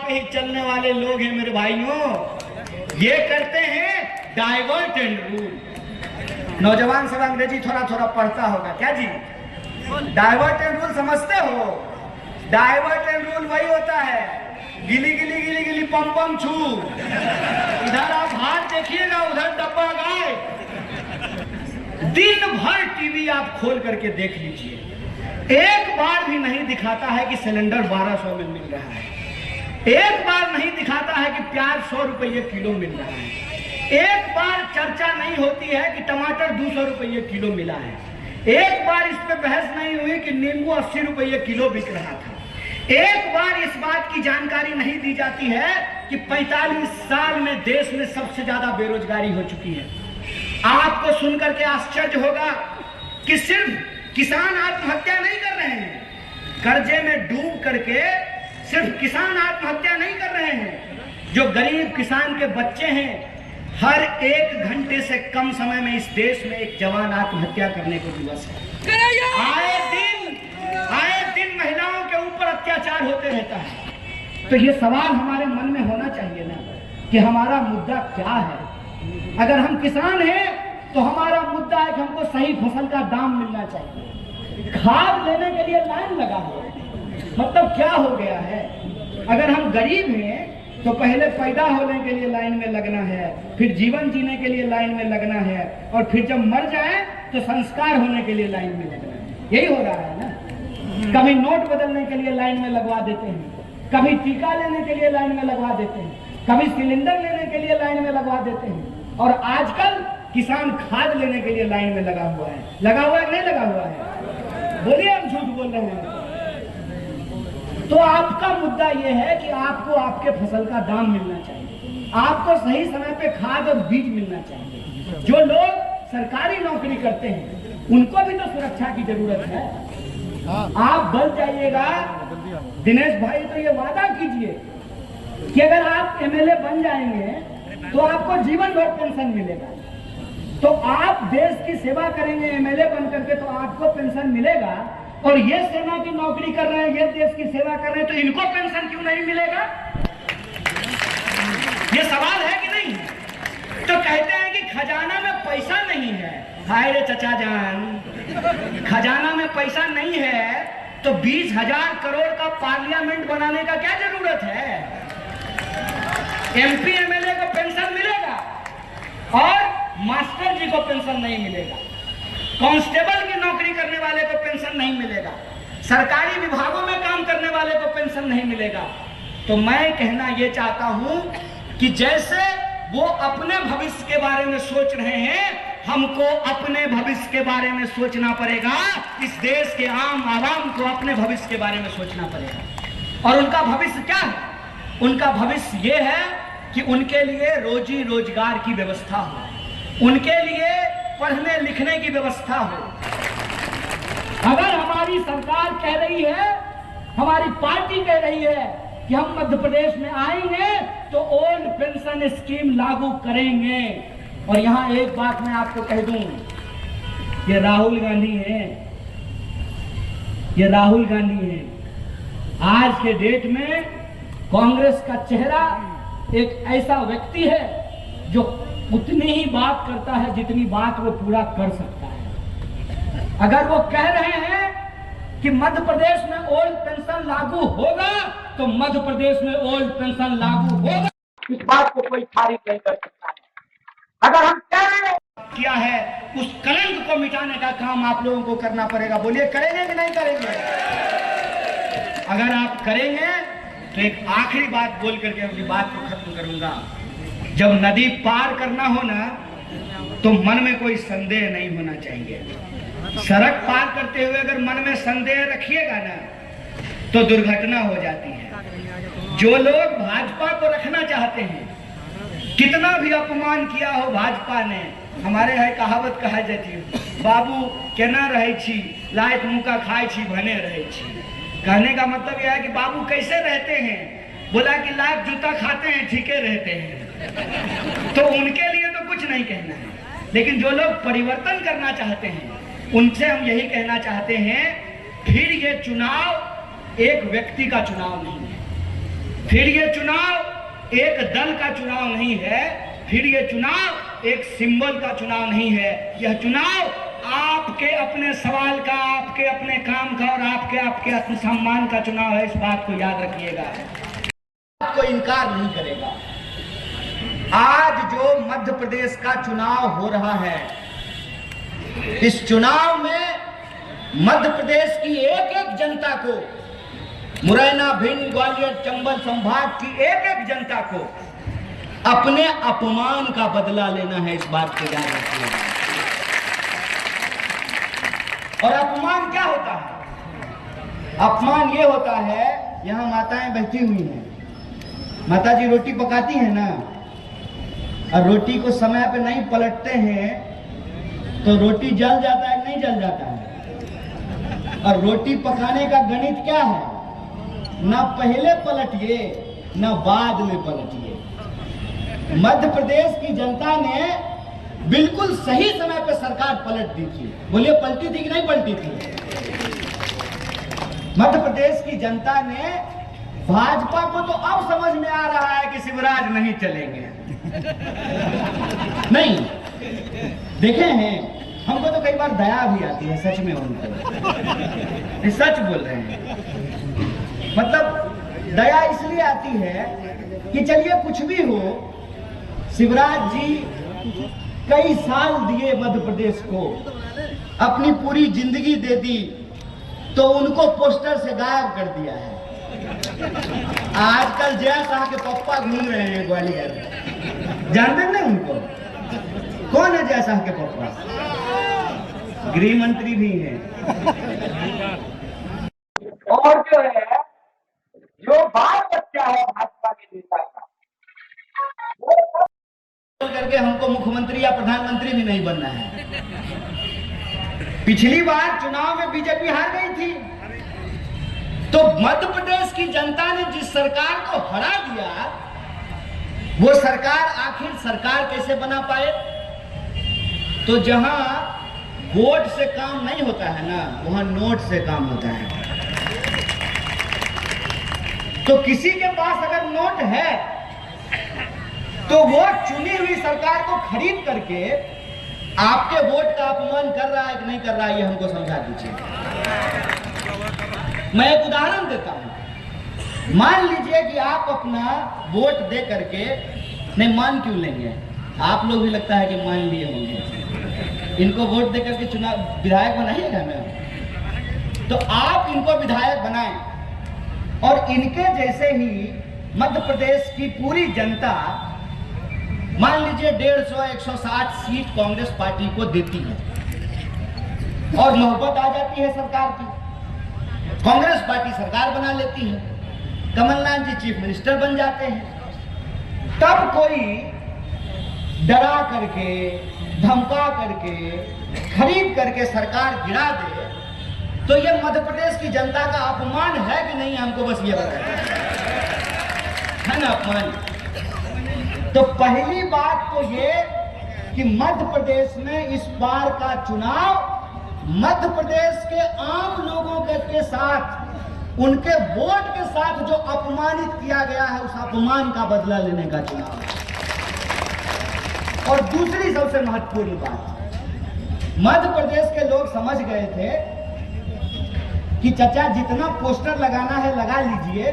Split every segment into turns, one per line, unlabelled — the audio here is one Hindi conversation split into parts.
पे ही चलने वाले लोग हैं मेरे भाइयों। ये करते हैं डाइवर्ट एंड रूल। नौजवान सब अंग्रेजी थोड़ा थोड़ा पढ़ता होगा क्या जी? डाइवर्ट एंड रूल समझते हो? डाइवर्ट एंड रूल वही होता है, गिली गिली गिली गिली पम पम छू। इधर आप हाथ देखिएगा, उधर डब्बा गाय। दिन भर टीवी आप खोल करके देख लीजिए, एक बार भी नहीं दिखाता है कि सिलेंडर 1200 में मिल रहा है, एक बार नहीं दिखाता है कि प्याज 100 रुपये किलो मिल रहा है, एक बार चर्चा नहीं होती है कि टमाटर 200 रुपये किलो मिला है, एक बार इस पे बहस नहीं हुई कि नींबू 80 रुपये किलो बिक रहा था, एक बार इस बात की जानकारी नहीं दी जाती है कि 45 साल में देश में सबसे ज्यादा बेरोजगारी हो चुकी है। आपको सुनकर के आश्चर्य होगा कि सिर्फ किसान आत्महत्या नहीं कर रहे हैं, कर्जे में डूब करके सिर्फ किसान आत्महत्या नहीं कर रहे हैं, जो गरीब किसान के बच्चे हैं, हर 1 घंटे से कम समय में इस देश में एक जवान आत्महत्या करने को दिवस है। आए दिन महिलाओं के ऊपर अत्याचार होते रहता है। तो ये सवाल हमारे मन में होना चाहिए ना कि हमारा मुद्दा क्या है। अगर हम किसान हैं तो हमारा मुद्दा है कि हमको सही फसल का दाम मिलना चाहिए। खाद लेने के लिए लाइन लगा हो, मतलब क्या हो गया है? अगर हम गरीब हैं तो पहले पैदा होने के लिए लाइन में लगना है, फिर जीवन जीने के लिए लाइन में लगना है, और फिर जब मर जाए तो संस्कार होने के लिए लाइन में लगना है। यही हो रहा है ना। कभी नोट बदलने के लिए लाइन में लगवा देते हैं, कभी टीका लेने के लिए लाइन में लगवा देते हैं, कभी सिलेंडर लेने के लिए लाइन में लगवा देते हैं, और आजकल किसान खाद लेने के लिए लाइन में लगा हुआ है। लगा हुआ है नहीं लगा हुआ है? बोलिए, हम झूठ बोल रहे हैं? तो आपका मुद्दा यह है कि आपको आपके फसल का दाम मिलना चाहिए, आपको सही समय पे खाद और बीज मिलना चाहिए। जो लोग सरकारी नौकरी करते हैं उनको भी तो सुरक्षा की जरूरत है। आप बन जाइएगा दिनेश भाई, तो ये वादा कीजिए कि अगर आप एमएलए बन जाएंगे तो आपको जीवन भर पेंशन मिलेगा। तो आप देश की सेवा करेंगे एमएलए बन करके तो आपको पेंशन मिलेगा, और ये सेना की नौकरी कर रहे हैं, ये देश की सेवा कर रहे हैं, तो इनको पेंशन क्यों नहीं मिलेगा? ये सवाल है कि नहीं? तो कहते हैं कि खजाना में पैसा नहीं है। हाय रे चचा जान, खजाना में पैसा नहीं है तो 20,000 करोड़ का पार्लियामेंट बनाने का क्या जरूरत है? एमपी एमएलए को पेंशन मिलेगा और मास्टर जी को पेंशन नहीं मिलेगा, कांस्टेबल की नौकरी करने वाले को पेंशन नहीं मिलेगा, सरकारी विभागों में काम करने वाले को पेंशन नहीं मिलेगा। तो मैं कहना यह चाहता हूं कि जैसे वो अपने भविष्य के बारे में सोच रहे हैं, हमको अपने भविष्य के बारे में सोचना पड़ेगा। इस देश के आम आवाम को अपने भविष्य के बारे में सोचना पड़ेगा। और उनका भविष्य क्या है? उनका भविष्य ये है कि उनके लिए रोजी रोजगार की व्यवस्था हो, उनके लिए पढ़ने लिखने की व्यवस्था हो। अगर हमारी सरकार कह रही है, हमारी पार्टी कह रही है कि हम मध्य प्रदेश में आएंगे तो ओल्ड पेंशन स्कीम लागू करेंगे। और यहां एक बात मैं आपको कह दूं, ये राहुल गांधी हैं, ये राहुल गांधी हैं। आज के डेट में कांग्रेस का चेहरा एक ऐसा व्यक्ति है जो उतनी ही बात करता है जितनी बात वो पूरा कर सकता है। अगर वो कह रहे हैं कि मध्य प्रदेश में ओल्ड पेंशन लागू होगा तो मध्य प्रदेश में ओल्ड पेंशन लागू होगा, इस बात को कोई खारिज नहीं कर सकता है। अगर हम कह रहे हैं किया है, उस कलंक को मिटाने का काम आप लोगों को करना पड़ेगा। बोलिए, करेंगे कि नहीं करेंगे? अगर आप करेंगे तो एक आखिरी बात बोल करके अपनी बात को खत्म करूंगा। जब नदी पार करना हो ना तो मन में कोई संदेह नहीं होना चाहिए। सड़क पार करते हुए अगर मन में संदेह रखिएगा ना तो दुर्घटना हो जाती है। जो लोग भाजपा को रखना चाहते हैं, कितना भी अपमान किया हो भाजपा ने, हमारे है कहावत कहा जाती है, बाबू केना रहे छी लायक मुका खाए छी भने रहे छी। कहने का मतलब यह है कि बाबू कैसे रहते हैं? बोला कि लायक जूता खाते हैं, ठीके रहते हैं। तो उनके लिए तो कुछ नहीं कहना है, लेकिन जो लोग परिवर्तन करना चाहते हैं उनसे हम यही कहना चाहते हैं, फिर ये चुनाव एक व्यक्ति का चुनाव नहीं है, फिर ये चुनाव एक दल का चुनाव नहीं है, फिर ये चुनाव एक सिंबल का चुनाव नहीं है। यह चुनाव आपके अपने सवाल का, आपके अपने काम का और आपके आत्मसम्मान का चुनाव है। इस बात को याद रखिएगा, आपको इनकार नहीं करेगा। आज जो मध्य प्रदेश का चुनाव हो रहा है, इस चुनाव में मध्य प्रदेश की एक एक जनता को, मुरैना, भिंड, ग्वालियर, चंबल संभाग की एक एक जनता को अपने अपमान का बदला लेना है। इस बात को याद रखिएगा। और अपमान क्या होता है? अपमान ये होता है, यहां माताएं बैठी हुई हैं, माता जी रोटी पकाती हैं ना, और रोटी को समय पे नहीं पलटते हैं तो रोटी जल जाता है, नहीं जल जाता है। और रोटी पकाने का गणित क्या है? ना पहले पलटिए ना बाद में पलटिए। मध्य प्रदेश की जनता ने बिल्कुल सही समय पे सरकार पलट दी थी। बोलिए, पलटी थी कि नहीं पलटी थी? मध्य प्रदेश की जनता ने, भाजपा को तो अब समझ में आ रहा है कि शिवराज नहीं चलेंगे। नहीं, देखे हैं, हमको तो कई बार दया भी आती है सच में उनको, सच बोल रहे हैं। मतलब दया इसलिए आती है कि चलिए कुछ भी हो, शिवराज जी कई साल दिए मध्य प्रदेश को, अपनी पूरी जिंदगी दे दी, तो उनको पोस्टर से गायब कर दिया है। आजकल जय शाह के पप्पा घूम रहे हैं ग्वालियर, जानते नहीं उनको? कौन है जय शाह के पप्पा? गृह मंत्री भी हैं। और जो है, जो बाल बच्चा है भाजपा के नेता का, करके हमको मुख्यमंत्री या प्रधानमंत्री भी नहीं बनना है। पिछली बार चुनाव में बीजेपी हार गई थी, तो मध्य प्रदेश की जनता ने जिस सरकार को हरा दिया, वो सरकार आखिर सरकार कैसे बना पाए? तो जहां वोट से काम नहीं होता है ना, वहां नोट से काम होता है। तो किसी के पास अगर नोट है तो वो चुनी हुई सरकार को खरीद करके आपके वोट का अपमान कर रहा है कि नहीं कर रहा है, ये हमको समझा दीजिए। मैं एक उदाहरण देता हूं। मान लीजिए कि आप अपना वोट दे करके, नहीं मान क्यों लेंगे, आप लोग भी लगता है कि मान लिए होंगे, इनको वोट दे करके चुनाव विधायक बनाइएगा ना, तो आप इनको विधायक बनाएं और इनके जैसे ही मध्य प्रदेश की पूरी जनता, मान लीजिए 150-160 सीट कांग्रेस पार्टी को देती है और मोहब्बत आ जाती है सरकार की, कांग्रेस पार्टी सरकार बना लेती है, कमलनाथ जी चीफ मिनिस्टर बन जाते हैं। तब कोई डरा करके, धमका करके, खरीद करके सरकार गिरा दे, तो ये मध्य प्रदेश की जनता का अपमान है कि नहीं? हमको बस ये बताइए, है ना अपमान? तो पहली बात तो ये कि मध्य प्रदेश में इस बार का चुनाव मध्य प्रदेश के आम लोगों के साथ, उनके वोट के साथ जो अपमानित किया गया है, उस अपमान का बदला लेने का चुनाव है। और दूसरी सबसे महत्वपूर्ण बात, मध्य प्रदेश के लोग समझ गए थे कि चाचा जितना पोस्टर लगाना है लगा लीजिए।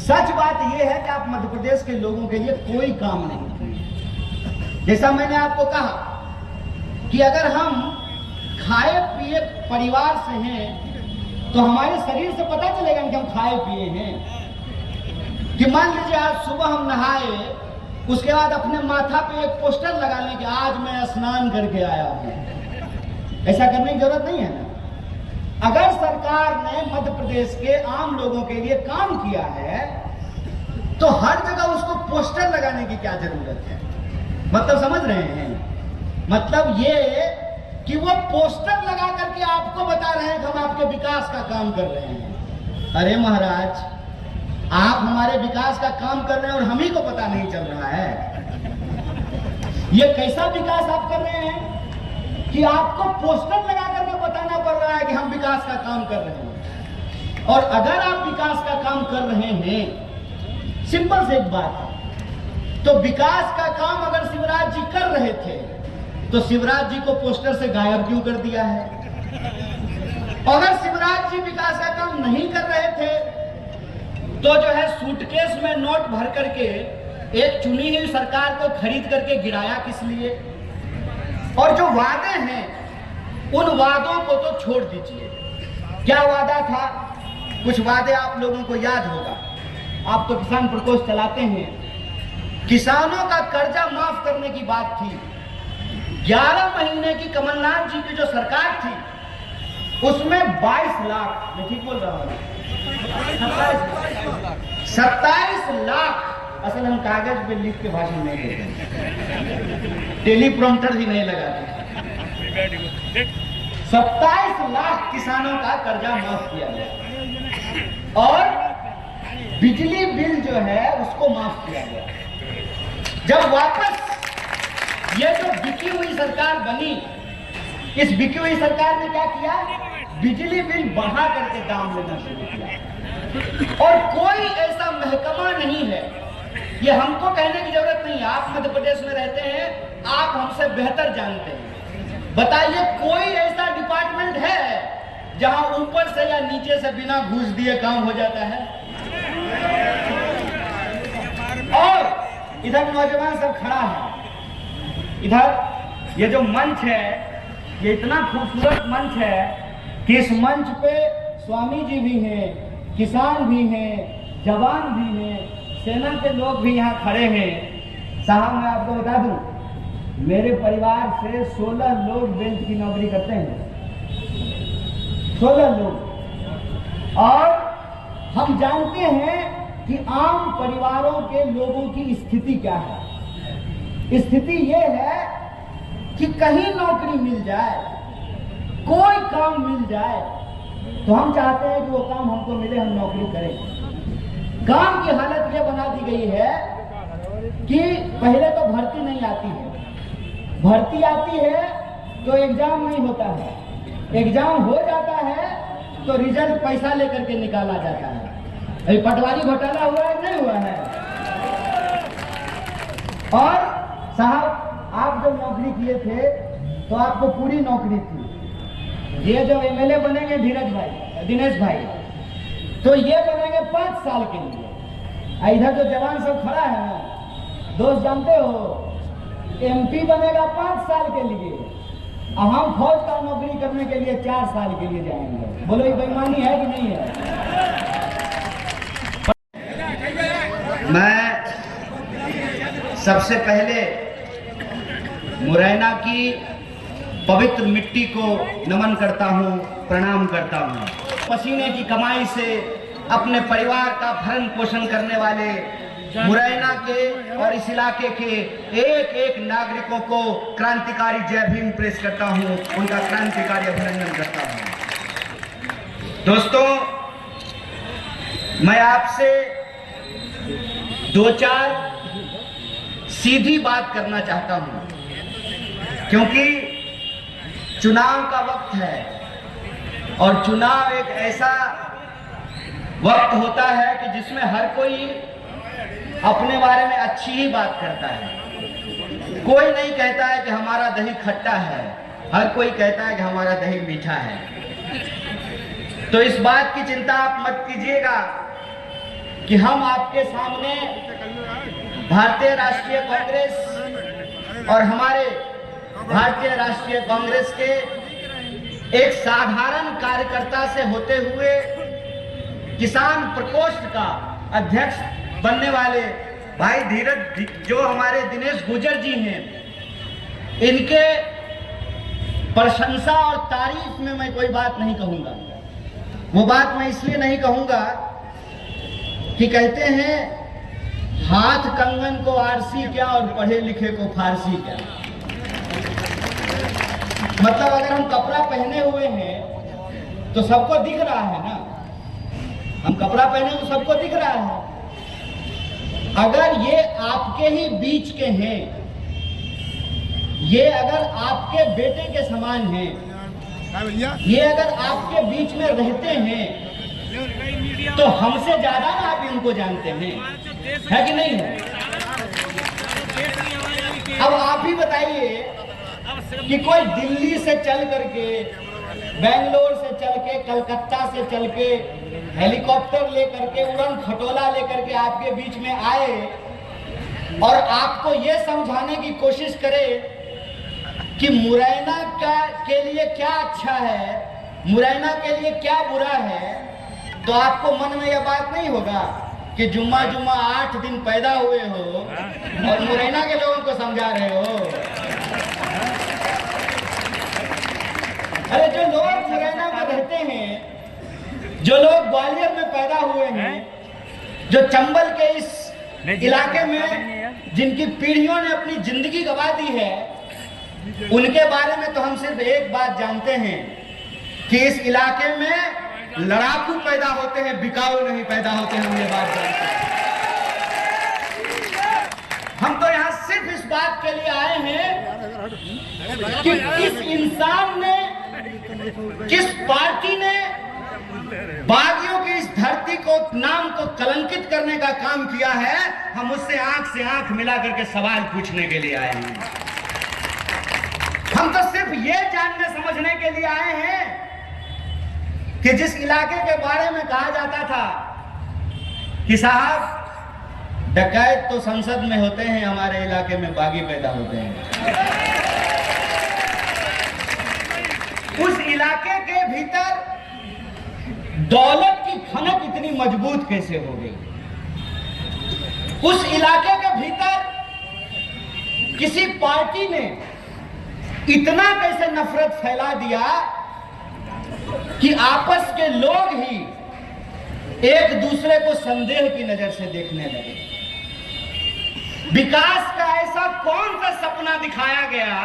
सच बात यह है कि आप मध्य प्रदेश के लोगों के लिए कोई काम नहीं किए। जैसा मैंने आपको कहा कि अगर हम खाए पिए परिवार से हैं तो हमारे शरीर से पता चलेगा कि हम खाए पिए हैं। कि मान लीजिए आज सुबह हम नहाए, उसके बाद अपने माथा पे एक पोस्टर लगा लें कि आज मैं स्नान करके आया हूं। ऐसा करने की जरूरत नहीं है ना। अगर सरकार ने मध्य प्रदेश के आम लोगों के लिए काम किया है तो हर जगह उसको पोस्टर लगाने की क्या जरूरत है? मतलब समझ रहे हैं? मतलब ये कि वो पोस्टर लगा करके आपको बता रहे हैं कि हम आपके विकास का काम कर रहे हैं। अरे महाराज, आप हमारे विकास का काम कर रहे हैं और हम ही को पता नहीं चल रहा है। ये कैसा विकास आप कर रहे हैं कि आपको पोस्टर लगा करके बताना पड़ रहा है कि हम विकास का काम कर रहे हैं। और अगर आप विकास का काम कर रहे हैं
सिंपल से एक बात है। तो विकास का काम अगर शिवराज जी कर रहे थे तो शिवराज जी को पोस्टर से गायब क्यों कर दिया है? अगर शिवराज जी विकास का काम नहीं कर रहे थे तो जो है सूटकेस में नोट भर करके एक चुनी हुई सरकार को खरीद करके गिराया किस लिए? और जो वादे हैं उन वादों को तो छोड़ दीजिए। क्या वादा था? कुछ वादे आप लोगों को याद होगा। आप तो किसान प्रकोष्ठ चलाते हैं। किसानों का कर्जा माफ करने की बात थी। 11 महीने की कमलनाथ जी की जो सरकार थी उसमें 22 लाख, मैं ठीक बोल रहा हूँ, 27 लाख। असल हम कागज पे लिख के भाषण नहीं देते, टेलीप्रॉम्प्टर ही नहीं लगाते। 27 लाख किसानों का कर्जा माफ किया गया और बिजली बिल जो है उसको माफ किया गया। जब वापस ये जो बिकी हुई सरकार बनी, इस बिकी हुई सरकार ने क्या किया? बिजली बिल बढ़ा करके दाम लेना शुरू किया। और कोई ऐसा महकमा नहीं है, ये हमको कहने की जरूरत नहीं है, आप मध्य प्रदेश में रहते हैं, आप हमसे बेहतर जानते हैं। बताइए कोई ऐसा डिपार्टमेंट है जहां ऊपर से या नीचे से बिना घूस दिए काम हो जाता है? और इधर नौजवान सब खड़ा है, इधर ये जो मंच है ये इतना खूबसूरत मंच है कि इस मंच पे स्वामी जी भी हैं, किसान भी हैं, जवान भी हैं, सेना के लोग भी यहाँ खड़े हैं। साहब मैं आपको बता दूं, मेरे परिवार से 16 लोग बेंच की नौकरी करते हैं, 16 लोग। और हम जानते हैं कि आम परिवारों के लोगों की स्थिति क्या है। स्थिति ये है कि कहीं नौकरी मिल जाए, कोई काम मिल जाए तो हम चाहते हैं कि वो काम हमको मिले, हम नौकरी करें। काम की हालत ये बना दी गई है कि पहले तो भर्ती नहीं आती है, भर्ती आती है तो एग्जाम नहीं होता है, एग्जाम हो जाता है तो रिजल्ट पैसा लेकर के निकाला जाता है। अभी पटवारी घोटाला हुआ है नहीं हुआ है? और साहब आप जब नौकरी किए थे तो आपको पूरी नौकरी थी। ये जब एमएलए बनेंगे धीरज भाई, दिनेश भाई, तो ये बनेंगे 5 साल के लिए। इधर जो जवान सब खड़ा है ना, दोस्त जानते हो, एमपी बनेगा 5 साल के लिए, हम फौज का नौकरी करने के लिए 4 साल के लिए जाएंगे। बोलो ये बेईमानी है कि नहीं है? मैं सबसे पहले मुरैना की पवित्र मिट्टी को नमन करता हूँ, प्रणाम करता हूँ। पसीने की कमाई से अपने परिवार का भरण पोषण करने वाले मुरैना के और इस इलाके के एक एक नागरिकों को क्रांतिकारी जय भीम प्रेस करता हूँ, उनका क्रांतिकारी अभिनंदन करता हूँ। दोस्तों, मैं आपसे 2-4 सीधी बात करना चाहता हूँ, क्योंकि चुनाव का वक्त है और चुनाव एक ऐसा वक्त होता है कि जिसमें हर कोई अपने बारे में अच्छी ही बात करता है। कोई नहीं कहता है कि हमारा दही खट्टा है, हर कोई कहता है कि हमारा दही मीठा है। तो इस बात की चिंता आप मत कीजिएगा कि हम आपके सामने भारतीय राष्ट्रीय कांग्रेस और हमारे भारतीय राष्ट्रीय कांग्रेस के एक साधारण कार्यकर्ता से होते हुए किसान प्रकोष्ठ का अध्यक्ष बनने वाले भाई धीरज, जो हमारे दिनेश गुर्जर जी हैं, इनके प्रशंसा और तारीफ में मैं कोई बात नहीं कहूंगा। वो बात मैं इसलिए नहीं कहूंगा कि कहते हैं हाथ कंगन को आरसी क्या और पढ़े लिखे को फारसी क्या। मतलब अगर हम कपड़ा पहने हुए हैं तो सबको दिख रहा है ना, हम कपड़ा पहने तो सबको दिख रहा है। अगर ये आपके ही बीच के हैं, ये अगर आपके बेटे के समान हैं, ये अगर आपके बीच में रहते हैं तो हमसे ज्यादा ना आप इनको जानते हैं। है कि नहीं है? अब आप ही बताइए कि कोई दिल्ली से चल करके, बेंगलोर से चल के, कलकत्ता से चल के, हेलीकॉप्टर लेकर के, उड़न खटोला लेकर के आपके बीच में आए और आपको ये समझाने की कोशिश करे कि मुरैना के लिए क्या अच्छा है, मुरैना के लिए क्या बुरा है, तो आपको मन में यह बात नहीं होगा कि जुम्मा 8 दिन पैदा हुए हो और मुरैना के लोगों को समझा रहे हो। अरे जो लोग मुरैना में रहते हैं, जो लोग ग्वालियर में पैदा हुए हैं, जो चंबल के इस इलाके में जिनकी पीढ़ियों ने अपनी जिंदगी गंवा दी है, उनके बारे में तो हम सिर्फ एक बात जानते हैं कि इस इलाके में लड़ाकू पैदा होते हैं, बिकाऊ नहीं पैदा होते हैं। हम ये बात जानते हैं। हम तो यहाँ सिर्फ इस बात के लिए आए हैं कि किस इंसान ने, किस पार्टी ने बागियों की इस धरती को, नाम को कलंकित करने का काम किया है, हम उससे आंख मिला करके सवाल पूछने के लिए आए हैं। हम तो सिर्फ ये जानने समझने के लिए आए हैं कि जिस इलाके के बारे में कहा जाता था कि साहब डकैत तो संसद में होते हैं, हमारे इलाके में बागी पैदा होते हैं, उस इलाके के भीतर दौलत की खनक इतनी मजबूत कैसे हो गई? उस इलाके के भीतर किसी पार्टी ने इतना कैसे नफरत फैला दिया कि आपस के लोग ही एक दूसरे को संदेह की नजर से देखने लगे। विकास का ऐसा कौन सा सपना दिखाया गया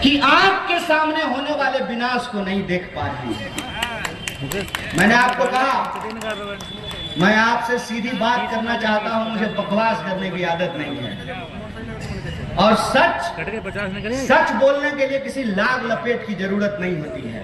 कि आंख के सामने होने वाले विनाश को नहीं देख पा रही है? मैंने आपको कहा, मैं आपसे सीधी बात करना चाहता हूं, मुझे बकवास करने की आदत नहीं है, और सच बोलने के लिए किसी लाग लपेट की जरूरत नहीं होती है।